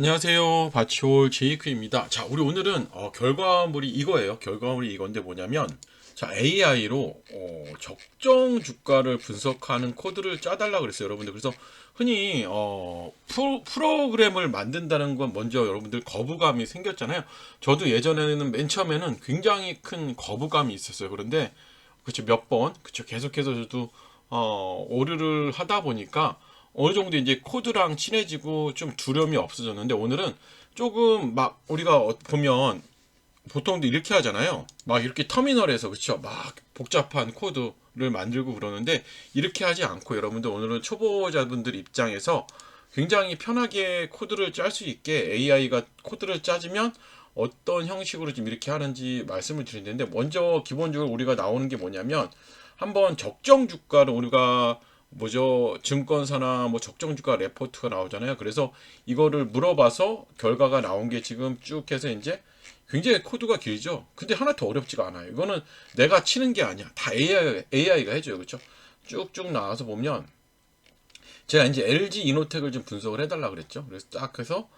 안녕하세요. 바치올 제이크입니다. 자, 우리 오늘은 결과물이 이거예요. 결과물이 이건데 뭐냐면, 자, AI로 적정 주가를 분석하는 코드를 짜달라 그랬어요, 여러분들. 그래서 흔히 프로그램을 만든다는 건 먼저 여러분들 거부감이 생겼잖아요. 저도 예전에는 맨 처음에는 굉장히 큰 거부감이 있었어요. 그런데 그쵸, 몇 번, 그쵸, 계속해서 저도 오류를 하다 보니까 어느 정도 이제 코드랑 친해지고 좀 두려움이 없어졌는데, 오늘은 조금 막 우리가 보면 보통도 이렇게 하잖아요. 막 이렇게 터미널에서, 그쵸, 막 복잡한 코드를 만들고 그러는데, 이렇게 하지 않고 여러분들 오늘은 초보자분들 입장에서 굉장히 편하게 코드를 짤 수 있게 AI가 코드를 짜주면 어떤 형식으로 좀 이렇게 하는지 말씀을 드리는데, 먼저 기본적으로 우리가 나오는 게 뭐냐면, 한번 적정 주가를 우리가 뭐죠, 증권사나 뭐 적정 주가 레포트가 나오잖아요. 그래서 이거를 물어봐서 결과가 나온 게 지금 쭉 해서 이제 굉장히 코드가 길죠. 근데 하나도 어렵지가 않아요. 이거는 내가 치는 게 아니야. 다 AI가 해줘요. 그렇죠? 쭉쭉 나와서 보면, 제가 이제 LG 이노텍을 좀 분석을 해달라 그랬죠. 그래서 딱 해서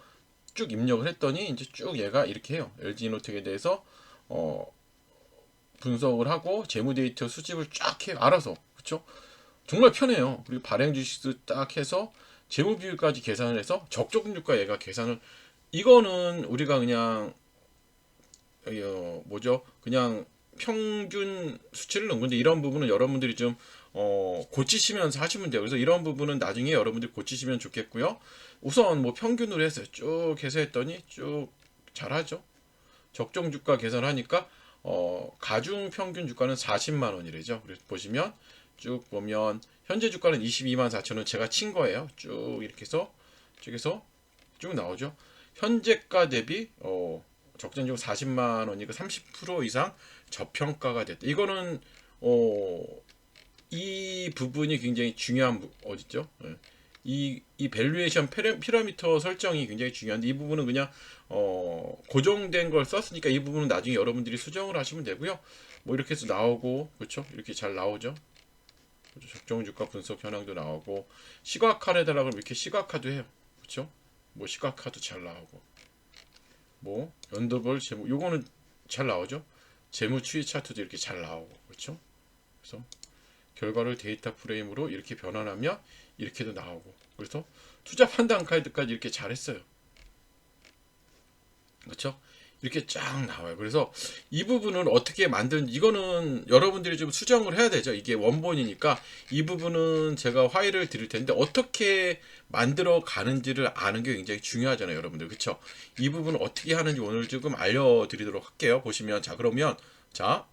쭉 입력을 했더니 이제 쭉 얘가 이렇게 해요. LG 이노텍에 대해서 어, 분석을 하고 재무 데이터 수집을 쫙 해요. 알아서. 그렇죠? 정말 편해요. 그리고 발행 주식도 딱 해서 재무 비율까지 계산을 해서 적정주가 얘가 계산을, 이거는 우리가 그냥 뭐죠? 그냥 평균 수치를 넣은 건데, 이런 부분은 여러분들이 좀 고치시면서 하시면 돼요. 그래서 이런 부분은 나중에 여러분들이 고치시면 좋겠고요. 우선 뭐 평균으로 해서 쭉 해서 했더니 쭉 잘하죠. 적정 주가 계산하니까 가중 평균 주가는 40만 원이래죠. 그래서 보시면 쭉 보면 현재 주가는 22만 4천 원 제가 친 거예요. 쭉 이렇게 해서 쭉해서 쭉 나오죠. 현재가 대비 적정적으로 40만 원이니까 30% 이상 저평가가 됐다. 이거는 어, 이 부분이 굉장히 중요한 어디죠? 예. 이 밸류에이션 피라미터 설정이 굉장히 중요한데, 이 부분은 그냥 고정된 걸 썼으니까 이 부분은 나중에 여러분들이 수정을 하시면 되고요. 뭐 이렇게 해서 나오고, 그렇죠? 이렇게 잘 나오죠. 적정 주가 분석 현황도 나오고, 시각화를 해달라고 하면 이렇게 시각화도 해요. 그렇죠? 뭐 시각화도 잘 나오고, 뭐 연도별 재무 요거는 잘 나오죠. 재무 추이 차트도 이렇게 잘 나오고, 그렇죠? 그래서 결과를 데이터 프레임으로 이렇게 변환하면 이렇게도 나오고, 그래서 투자 판단 카드까지 이렇게 잘했어요. 그렇죠? 이렇게 쫙 나와요. 그래서 이 부분은 어떻게 만든, 이거는 여러분들이 좀 수정을 해야 되죠. 이게 원본이니까 이 부분은 제가 화일을 드릴 텐데, 어떻게 만들어 가는지를 아는 게 굉장히 중요하잖아요, 여러분들. 그렇죠? 이 부분을 어떻게 하는지 오늘 조금 알려드리도록 할게요. 보시면, 자, 그러면, 자,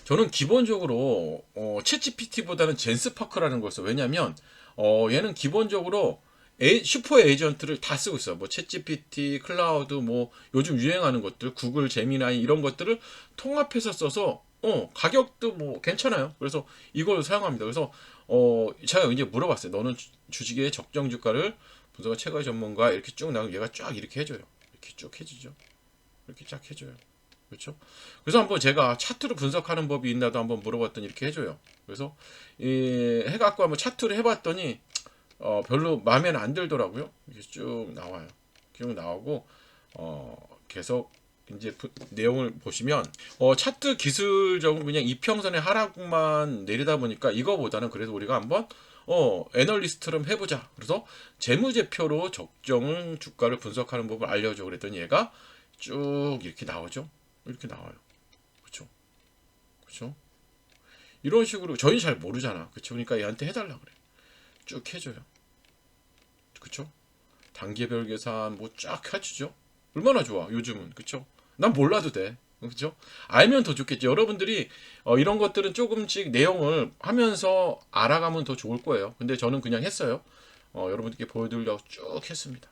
저는 기본적으로 챗 GPT보다는 젠스파크라는 걸 써요. 왜냐면 얘는 기본적으로 슈퍼 에이전트를 다 쓰고 있어요. 뭐챗 GPT, 클라우드, 뭐 요즘 유행하는 것들, 구글 제미나이 이런 것들을 통합해서 써서 가격도 뭐 괜찮아요. 그래서 이걸 사용합니다. 그래서 제가 이제 물어봤어요. 너는 주식의 적정 주가를 분석한 최고의 전문가, 이렇게 쭉 나오면 얘가 쫙 이렇게 해줘요. 이렇게 쭉 해주죠. 이렇게 쫙 해줘요. 그렇죠? 그래서 한번 제가 차트로 분석하는 법이 있나도 한번 물어봤더니 이렇게 해줘요. 그래서 해갖고 한번 차트를 해봤더니 별로 마음에는 안 들더라고요. 이렇게 쭉 나와요. 쭉 나오고 계속 이제 내용을 보시면 차트 기술적으로 그냥 이평선의 하락만 내리다 보니까, 이거보다는 그래도 우리가 한번 애널리스트처럼 해보자. 그래서 재무제표로 적정 주가를 분석하는 법을 알려줘. 그랬더니 얘가 쭉 이렇게 나오죠. 이렇게 나와요. 그쵸? 그쵸? 이런 식으로 저희 잘 모르잖아. 그쵸? 그러니까 얘한테 해달라 그래. 쭉 해줘요. 그쵸? 단계별 계산 뭐 쫙 해주죠. 얼마나 좋아 요즘은. 그쵸? 난 몰라도 돼. 그죠? 알면 더 좋겠죠. 여러분들이 이런 것들은 조금씩 내용을 하면서 알아가면 더 좋을 거예요. 근데 저는 그냥 했어요. 여러분들께 보여드리려고 쭉 했습니다.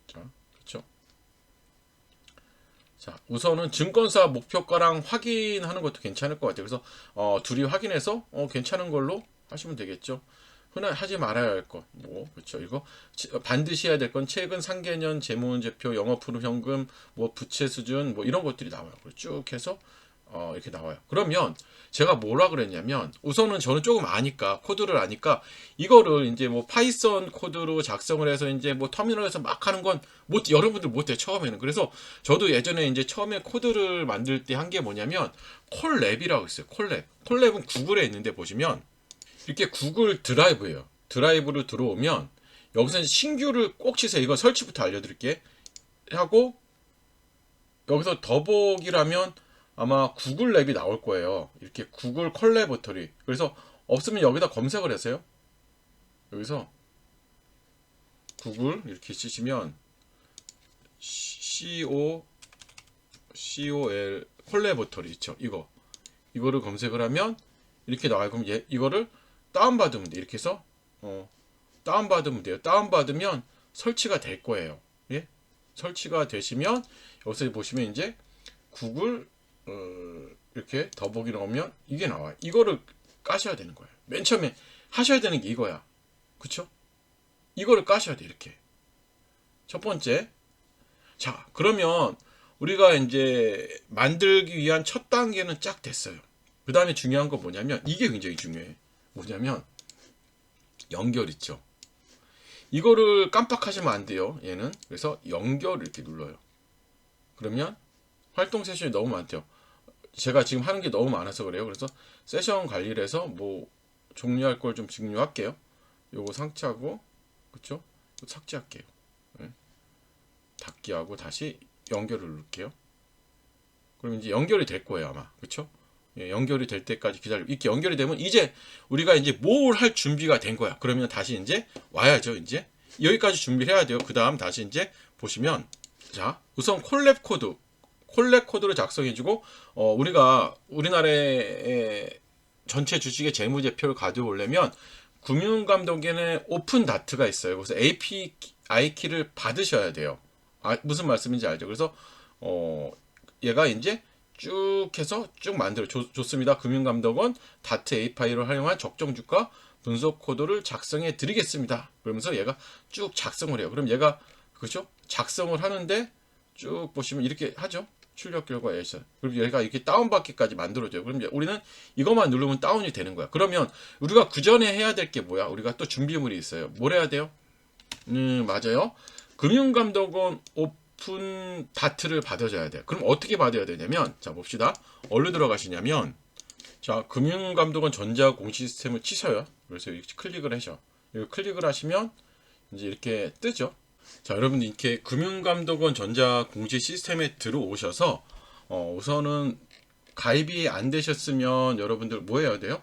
자, 그쵸? 자, 우선은 증권사 목표가랑 확인하는 것도 괜찮을 것 같아요. 그래서 둘이 확인해서 괜찮은 걸로 하시면 되겠죠. 흔한 하지 말아야 할 것, 뭐 그렇죠. 이거 반드시 해야 될 건 최근 상개년 재무제표, 영업후로 현금, 뭐 부채 수준, 뭐 이런 것들이 나와요. 쭉 해서 이렇게 나와요. 그러면 제가 뭐라 그랬냐면 우선은 저는 조금 아니까 코드를 아니까 이거를 이제 뭐 파이썬 코드로 작성을 해서 이제 뭐 터미널에서 막 하는 건 못, 여러분들 못해 처음에는. 그래서 저도 예전에 이제 처음에 코드를 만들 때 한 게 뭐냐면 콜랩이라고 있어요. 콜랩은 구글에 있는데 보시면 이렇게 구글 드라이브예요. 드라이브로 들어오면 여기서 신규를 꼭 치세요. 이거 설치부터 알려드릴게. 하고 여기서 더보기라면 아마 구글 랩이 나올 거예요. 이렇게 구글 컬래버터리. 그래서 없으면 여기다 검색을 하세요. 여기서 구글 이렇게 치시면 COL 컬래버터리 있죠. 이거를 검색을 하면 이렇게 나와요. 그럼 이거를 다운받으면 돼. 이렇게 해서 다운받으면 돼요. 다운받으면 설치가 될 거예요. 예? 설치가 되시면 여기서 보시면 이제 구글 이렇게 더보기 넣으면 이게 나와요. 이거를 까셔야 되는 거예요. 맨 처음에 하셔야 되는 게 이거야. 그쵸? 이거를 까셔야 돼. 이렇게 첫 번째. 자, 그러면 우리가 이제 만들기 위한 첫 단계는 쫙 됐어요. 그 다음에 중요한 건 뭐냐면 이게 굉장히 중요해. 뭐냐면 연결 있죠. 이거를 깜빡하시면 안 돼요. 얘는. 그래서 연결을 이렇게 눌러요. 그러면 활동 세션이 너무 많대요. 제가 지금 하는 게 너무 많아서 그래요. 그래서 세션 관리를 해서 뭐 종료할 걸 좀 종료할게요. 요거 상차하고 그쵸? 삭제할게요. 네. 닫기 하고 다시 연결을 누를게요. 그럼 이제 연결이 될 거예요 아마. 그쵸? 예, 연결이 될 때까지 기다리고 이렇게 연결이 되면 이제 우리가 이제 뭘 할 준비가 된 거야. 그러면 다시 이제 와야죠. 이제 여기까지 준비를 해야 돼요. 그 다음 다시 이제 보시면 자 우선 콜랩 코드를 작성해주고 우리가 우리나라의 전체 주식의 재무제표를 가져오려면 금융감독원의 오픈 다트가 있어요. 그래서 API 키를 받으셔야 돼요. 무슨 말씀인지 알죠? 그래서 얘가 이제 쭉 해서 쭉 만들어 줬습니다. 금융감독원 다트 API를 활용한 적정 주가 분석 코드를 작성해 드리겠습니다. 그러면서 얘가 쭉 작성을 해요. 그럼 얘가 그렇죠? 작성을 하는데 쭉 보시면 이렇게 하죠. 출력 결과 에서 그리고 얘가 이렇게 다운받기까지 만들어줘요. 그럼 우리는 이것만 누르면 다운이 되는 거야. 그러면 우리가 그 전에 해야 될 게 뭐야? 우리가 또 준비물이 있어요. 뭘 해야 돼요? 맞아요. 금융감독원 오픈 다트를 받아줘야 돼요. 그럼 어떻게 받아야 되냐면 자 봅시다. 어디로 들어가시냐면 자 금융감독원 전자공시 시스템을 치셔요. 그래서 이렇게 클릭을 하셔. 이거 클릭을 하시면 이제 이렇게 뜨죠. 자, 여러분 이렇게 금융감독원 전자공시 시스템에 들어오셔서 우선은 가입이 안 되셨으면 여러분들 뭐 해야 돼요?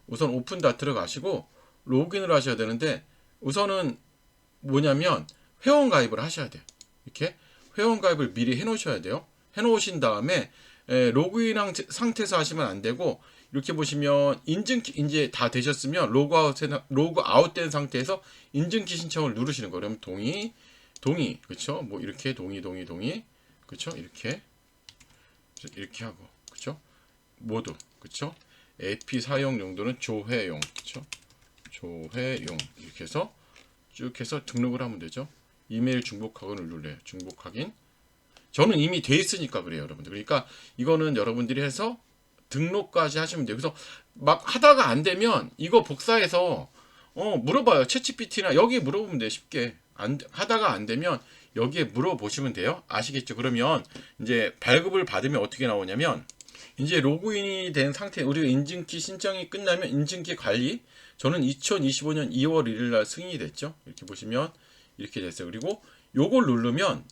우선 오픈 다트를 가시고 로그인을 하셔야 되는데 우선은 뭐냐면 회원 가입을 하셔야 돼요. 이렇게 회원 가입을 미리 해 놓으셔야 돼요. 해 놓으신 다음에 로그인 상태에서 하시면 안 되고 이렇게 보시면 인증키 이제 다 되셨으면 로그아웃 된 상태에서 인증키 신청을 누르시는 거예요. 그럼 동의 그렇죠? 뭐 이렇게 동의 그렇죠? 이렇게 하고 그렇죠? 모두 그렇죠? AP 사용 용도는 조회용 그렇죠? 조회용 이렇게 해서 쭉 해서 등록을 하면 되죠. 이메일 중복 확인을 눌러요. 중복 확인. 저는 이미 돼 있으니까 그래요, 여러분들. 그러니까 이거는 여러분들이 해서 등록까지 하시면 돼요. 그래서 막 하다가 안 되면 이거 복사해서 물어봐요. 챗GPT나 여기 물어보면 돼요. 쉽게. 하다가 안 되면 여기에 물어보시면 돼요. 아시겠죠? 그러면 이제 발급을 받으면 어떻게 나오냐면 이제 로그인이 된 상태 우리가 인증키 신청이 끝나면 인증키 관리 저는 2025년 2월 1일 날 승인이 됐죠. 이렇게 보시면 이렇게 됐어요. 그리고 요걸 누르면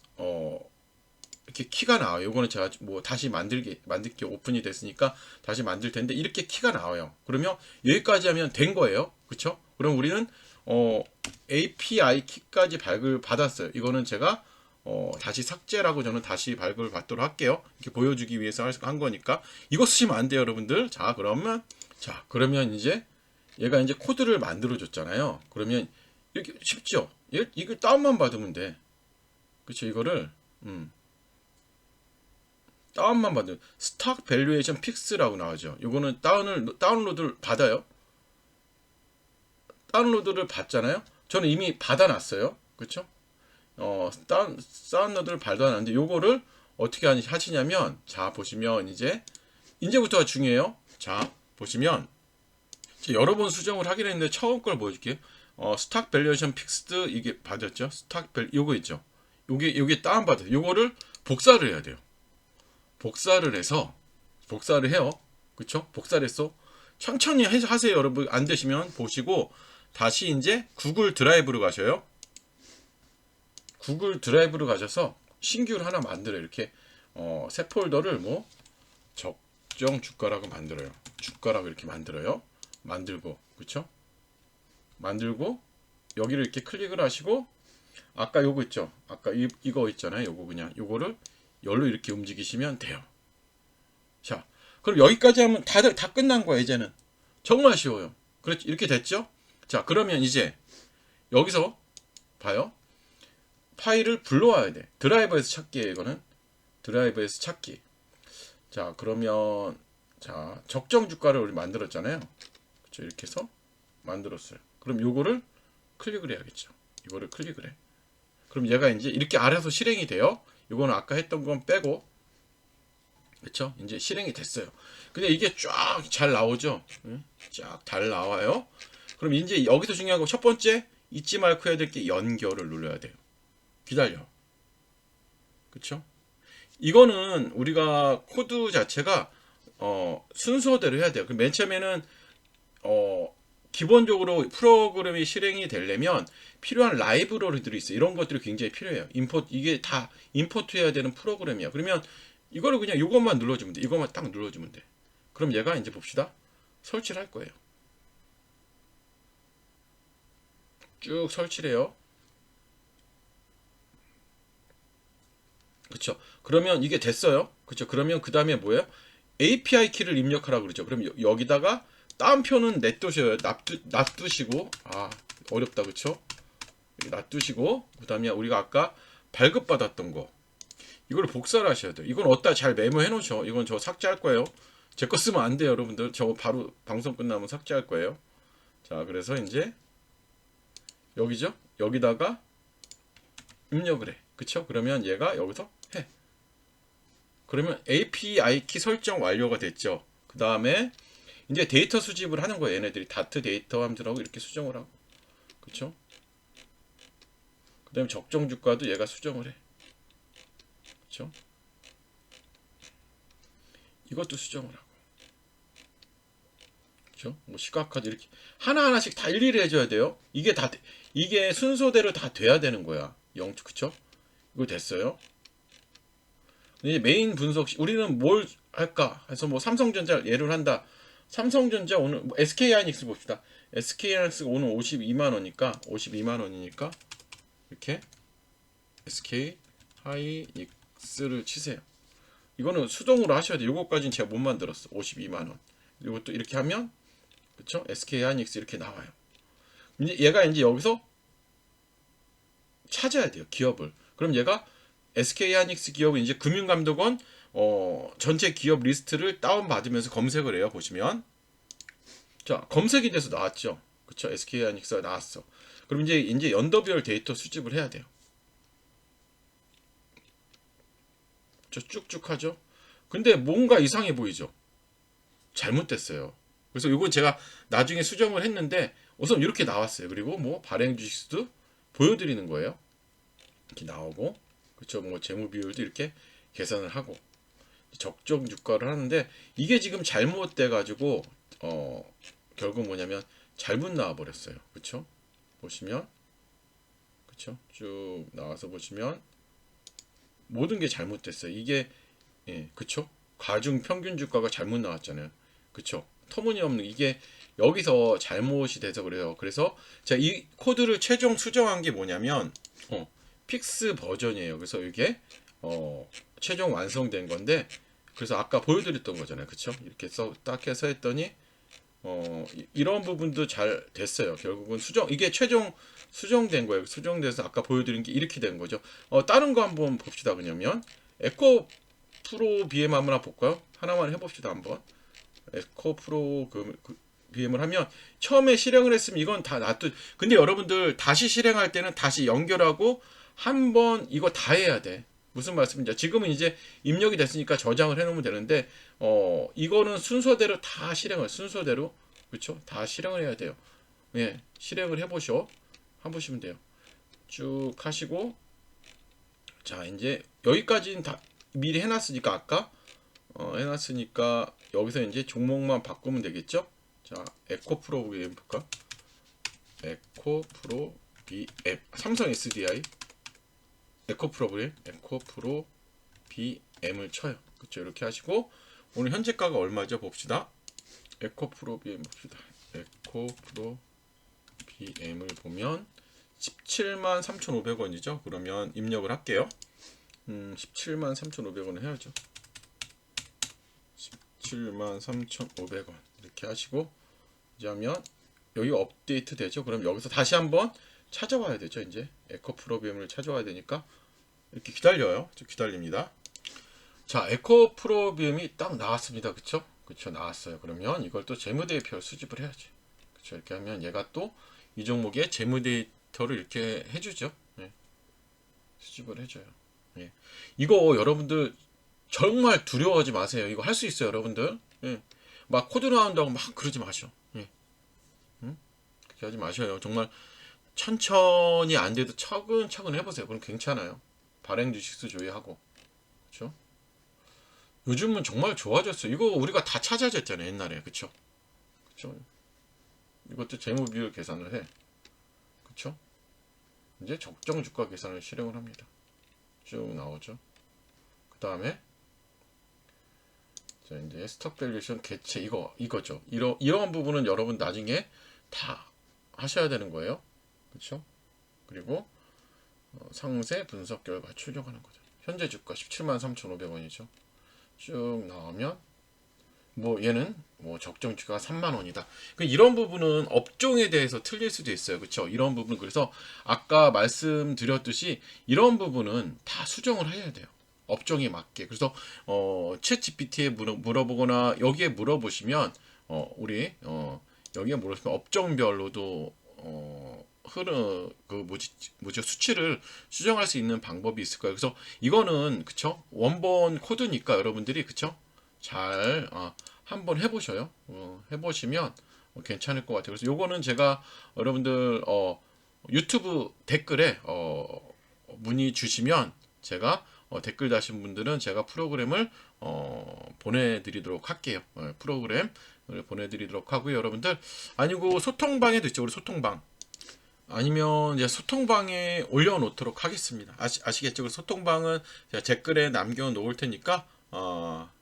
이렇게 키가 나와요. 요거는 제가 뭐 다시 만들게 오픈이 됐으니까 다시 만들 텐데 이렇게 키가 나와요. 그러면 여기까지 하면 된 거예요. 그렇죠? 그럼 우리는 API 키까지 발급을 받았어요. 이거는 제가 다시 삭제라고 저는 다시 발급을 받도록 할게요. 이렇게 보여주기 위해서 한 거니까 이거 쓰시면 안 돼요, 여러분들. 그러면 이제 얘가 이제 코드를 만들어 줬잖아요. 그러면 이렇게 쉽죠? 이걸 다운만 받으면 돼. 그렇죠? 이거를 다운만 받으면 스탁 밸류에이션 픽스라고 나오죠. 요거는 다운로드를 받아요. 다운로드를 받잖아요. 저는 이미 받아놨어요. 그렇죠? 다운로드를 받아놨는데 요거를 어떻게 하시냐면 자 보시면 이제 이제부터가 중요해요. 자, 보시면 여러 번 수정을 하긴 했는데 처음 걸 보여줄게요. 스탁 밸류에이션 픽스드 이게 받았죠? 스탁 밸 요거 있죠. 요게 다운 받아요. 요거를 복사를 해야 돼요. 복사를 해서 복사를 해요. 그쵸? 복사를 했어. 천천히 하세요, 여러분. 안 되시면 보시고 다시 이제 구글 드라이브로 가셔요. 구글 드라이브로 가셔서 신규를 하나 만들어요. 이렇게 새 폴더를 뭐 적정 주가라고 만들어요. 주가라고 이렇게 만들어요. 만들고, 그쵸? 만들고 여기를 이렇게 클릭을 하시고 아까 요거 있죠? 아까 이거 있잖아요. 요거 그냥 요거를 열로 이렇게 움직이시면 돼요. 자, 그럼 여기까지 하면 다 끝난 거야. 이제는 정말 쉬워요. 그렇지? 이렇게 됐죠? 자, 그러면 이제 여기서 봐요. 파일을 불러와야 돼. 드라이버에서 찾기예요. 이거는 드라이버에서 찾기. 자, 그러면 자 적정 주가를 우리 만들었잖아요. 그렇죠? 이렇게 해서 만들었어요. 그럼 요거를 클릭을 해야겠죠. 이거를 클릭을 해. 그럼 얘가 이제 이렇게 아래서 실행이 돼요. 이거는 아까 했던 건 빼고, 그렇죠? 이제 실행이 됐어요. 근데 이게 쫙 잘 나오죠? 쫙 잘 나와요. 그럼 이제 여기서 중요한 거 첫 번째 잊지 말고 해야 될 게 연결을 눌러야 돼요. 기다려. 그렇죠? 이거는 우리가 코드 자체가 순서대로 해야 돼요. 맨 처음에는 기본적으로 프로그램이 실행이 되려면 필요한 라이브러리들이 있어요. 이런 것들이 굉장히 필요해요. 이게 다 임포트 해야 되는 프로그램이야. 그러면 이거를 그냥 이것만 눌러주면 돼. 이것만 딱 눌러주면 돼. 그럼 얘가 이제 봅시다. 설치를 할 거예요. 쭉 설치를 해요. 그쵸? 그러면 이게 됐어요. 그쵸? 그러면 그 다음에 뭐예요? API 키를 입력하라고 그러죠. 그럼 여기다가 따옴표는 놔두시고, 어렵다, 그쵸? 놔두시고, 그 다음에 우리가 아까 발급받았던 거, 이걸 복사를 하셔야 돼요. 이건 어디다 잘 메모해 놓으셔. 이건 저 삭제할 거예요. 제 거 쓰면 안 돼요, 여러분들. 저거 바로 방송 끝나면 삭제할 거예요. 자, 그래서 이제 여기죠? 여기다가 입력을 해. 그쵸? 그러면 얘가 여기서 해. 그러면 API 키 설정 완료가 됐죠. 그 다음에 이제 데이터 수집을 하는 거예요. 얘네들이 다트 데이터 함수라고 이렇게 수정을 하고. 그쵸? 그 다음에 적정 주가도 얘가 수정을 해. 그쵸? 이것도 수정을 하고. 그쵸? 뭐 시각화도 이렇게 하나하나씩 다 일일이 해줘야 돼요. 이게 순서대로 다 돼야 되는 거야. 그쵸? 이거 됐어요. 이제 메인 분석, 우리는 뭘 할까? 해서 뭐 삼성전자 예를 한다. 삼성전자 오늘 뭐 SK하이닉스 봅시다. SK하이닉스가 오늘 52만원이니까 이렇게 SK하이닉스를 치세요. 이거는 수동으로 하셔야 돼요. 이거까지는 제가 못 만들었어. 52만원. 그리고 또 이렇게 하면 그쵸? SK하이닉스 이렇게 나와요. 얘가 이제 여기서 찾아야 돼요. 기업을. 그럼 얘가 SK하이닉스 기업은 이제 금융감독원 전체 기업 리스트를 다운받으면서 검색을 해요. 보시면 자 검색이 돼서 나왔죠. 그쵸? SK하이닉스가 나왔어. 그럼 이제 연도별 데이터 수집을 해야 돼요. 저 쭉쭉 하죠. 근데 뭔가 이상해 보이죠. 잘못됐어요. 그래서 이건 제가 나중에 수정을 했는데 우선 이렇게 나왔어요. 그리고 뭐 발행 주식수도 보여드리는 거예요. 이렇게 나오고 그쵸? 뭐 재무 비율도 이렇게 계산을 하고 적정 주가를 하는데 이게 지금 잘못돼 가지고 결국 뭐냐면 잘못 나와 버렸어요. 그쵸? 보시면 그쵸? 쭉 나와서 보시면 모든 게 잘못됐어요. 이게 그쵸? 가중 평균 주가가 잘못 나왔잖아요. 그쵸? 터무니없는 이게 여기서 잘못이 돼서 그래요. 그래서 제가 이 코드를 최종 수정한 게 뭐냐면 픽스 버전이에요. 그래서 이게 최종 완성된 건데 그래서 아까 보여드렸던 거잖아요. 그쵸? 이렇게 딱 해서 했더니 이런 부분도 잘 됐어요. 결국은 이게 최종 수정된 거예요. 수정돼서 아까 보여드린 게 이렇게 된 거죠. 다른 거 한번 봅시다. 그러면 에코 프로 BM 한번 볼까요? 하나만 해봅시다. 한번 에코 프로 BM을 하면 처음에 실행을 했으면 이건 다 근데 여러분들 다시 실행할 때는 다시 연결하고 한번 이거 다 해야 돼. 무슨 말씀인지, 지금은 이제 입력이 됐으니까 저장을 해 놓으면 되는데 이거는 순서대로 다 실행을, 순서대로, 그렇죠? 다 실행을 해야 돼요. 예, 실행을 해보시면 돼요. 쭉 하시고, 자, 이제 여기까지는 다 미리 해놨으니까, 아까 해놨으니까 여기서 이제 종목만 바꾸면 되겠죠? 자, 에코 프로그램 볼까? 에코 프로 BM, 삼성 SDI 에코 프로그램, 에코 프로 BM을 쳐요. 그렇죠? 이렇게 하시고, 오늘 현재가가 얼마죠? 봅시다. 에코 프로 BM 봅시다. 에코 프로 BM을 보면 17만 3,500원이죠. 그러면 입력을 할게요. 17만 3,500원을 해야죠. 17만 3,500원 이렇게 하시고, 이제 하면 여기 업데이트 되죠. 그럼 여기서 다시 한번 찾아와야 되죠. 이제 에코 프로비움을 찾아와야 되니까 이렇게 기다려요. 기다립니다. 자, 에코 프로비움이 딱 나왔습니다. 그쵸? 그쵸, 나왔어요. 그러면 이걸 또 재무대표를 수집을 해야지. 그쵸, 이렇게 하면 얘가 또 이 종목의 재무데이터를 이렇게 해주죠. 예. 수집을 해줘요. 예. 이거 여러분들 정말 두려워하지 마세요. 이거 할 수 있어요, 여러분들. 예. 막 코드 나온다고 막 그러지 마셔. 예. 그렇게 하지 마셔요. 정말 천천히 안 돼도 차근차근 해보세요. 그럼 괜찮아요. 발행 주식수 조회하고. 그렇죠? 요즘은 정말 좋아졌어요. 이거 우리가 다 찾아졌잖아요, 옛날에. 그쵸? 그쵸? 이것도 재무비율 계산을 해. 그쵸? 이제 적정 주가 계산을 실행을 합니다. 쭉 나오죠. 그 다음에 자, 이제 스톡 밸류에이션 개체, 이거죠. 이러한 부분은 여러분 나중에 다 하셔야 되는 거예요. 그쵸? 그리고 상세 분석 결과 출력하는 거죠. 현재 주가 17만 3,500원이죠. 쭉 나오면 뭐 얘는 뭐 적정 주가가 3만 원이다. 이런 부분은 업종에 대해서 틀릴 수도 있어요. 그렇죠? 이런 부분, 그래서 아까 말씀드렸듯이 이런 부분은 다 수정을 해야 돼요. 업종에 맞게. 그래서 챗 GPT에 물어보거나 여기에 물어보시면 우리 여기에 물어보시면 업종별로도 그 수치를 수정할 수 있는 방법이 있을 거예요. 그래서 이거는 그쵸? 원본 코드니까 여러분들이 그쵸? 잘 한번 해보셔요. 해보시면 괜찮을 것 같아요. 그래서 요거는 제가 여러분들 유튜브 댓글에 문의 주시면 제가 댓글 다신 분들은 제가 프로그램을 보내드리도록 할게요. 프로그램을 보내드리도록 하고요. 여러분들, 아니고 소통방에도 있죠. 우리 소통방. 아니면 이제 소통방에 올려놓도록 하겠습니다. 아시겠죠? 그래서 소통방은 제가 댓글에 남겨놓을 테니까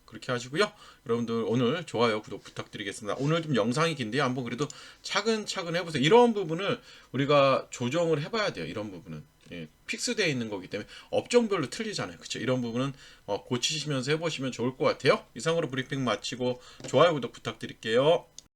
그렇게 하시고요. 여러분들 오늘 좋아요, 구독 부탁드리겠습니다. 오늘 좀 영상이 긴데요. 한번 그래도 차근차근 해보세요. 이런 부분을 우리가 조정을 해봐야 돼요. 이런 부분은 픽스되어 있는 거기 때문에 업종별로 틀리잖아요. 그쵸? 이런 부분은 고치시면서 해보시면 좋을 것 같아요. 이상으로 브리핑 마치고 좋아요, 구독 부탁드릴게요.